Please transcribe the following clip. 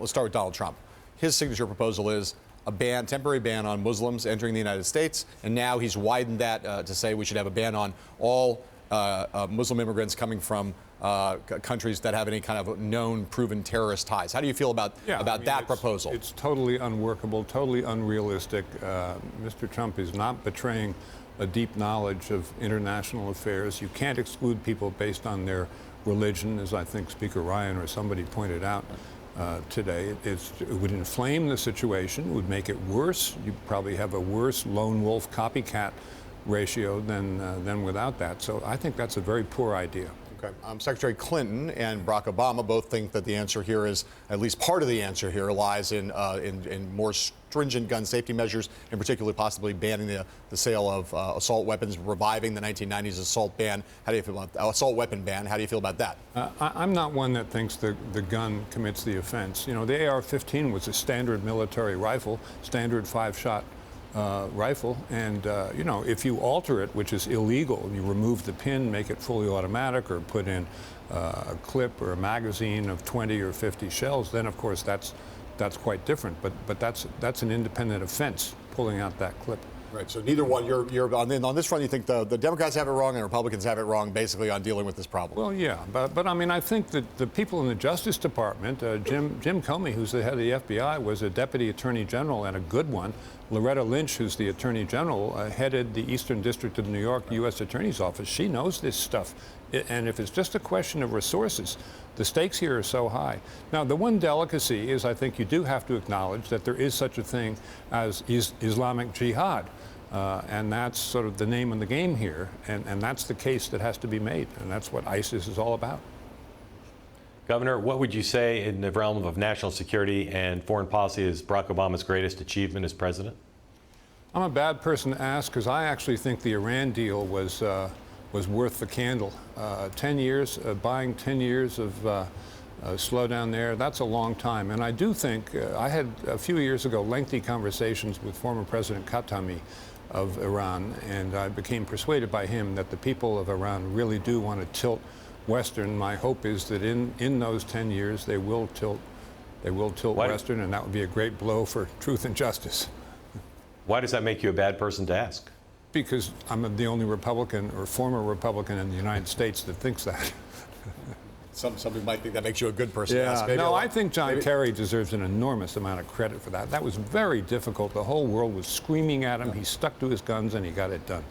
Let's start with Donald Trump. His signature proposal is a ban, temporary ban on Muslims entering the United States, and now he's widened that to say we should have a ban on all Muslim immigrants coming from countries that have any kind of known, proven terrorist ties. How do you feel about that proposal? It's totally unworkable, totally unrealistic. Mr. Trump is not betraying a deep knowledge of international affairs. You can't exclude people based on their religion, as I think Speaker Ryan or somebody pointed out today. It would inflame the situation, would make it worse. You probably have a worse lone wolf copycat ratio than without that. So I think that's a very poor idea. Okay. Secretary Clinton and Barack Obama both think that the answer here is, at least part of the answer here, lies in more stringent gun safety measures, in particular possibly banning the sale of assault weapons, reviving the 1990s assault ban. How do you feel about assault weapon ban? How do you feel about that? I'm not one that thinks the gun commits the offense. You know, the AR-15 was a standard military rifle, standard 5-shot rifle, and you know, if you alter it, which is illegal, you remove the pin, make it fully automatic, or put in a clip or a magazine of 20 or 50 shells, then of course that's quite different. But that's an independent offense, pulling out that clip. Right. So neither one. You're on this front. You think the Democrats have it wrong and Republicans have it wrong, basically, on dealing with this problem. Well, yeah, but I mean, I think that the people in the Justice Department, Jim Comey, who's the head of the FBI, was a deputy attorney general and a good one. Loretta Lynch, who's the attorney general, headed the Eastern District of New York U.S. Attorney's Office. She knows this stuff, and if it's just a question of resources, the stakes here are so high. Now, the one delicacy is, I think you do have to acknowledge that there is such a thing as Islamic Jihad. And that's sort of the name of the game here, and that's the case that has to be made, and that's what ISIS is all about. Governor, what would you say in the realm of national security and foreign policy is Barack Obama's greatest achievement as president? I'm a bad person to ask, because I actually think the Iran deal was worth the candle. 10 years, buying 10 years of slowdown there, that's a long time. And I do think, I had a few years ago lengthy conversations with former President Khatami of Iran, and I became persuaded by him that the people of Iran really do want to tilt Western. My hope is that in those 10 years they will tilt Western, and that would be a great blow for truth and justice. Why does that make you a bad person to ask? Because I'm the only Republican or former Republican in the United States that thinks that. Some people might think that makes you a good person to ask. No, I think John Kerry deserves an enormous amount of credit for that. That was very difficult. The whole world was screaming at him. He stuck to his guns and he got it done.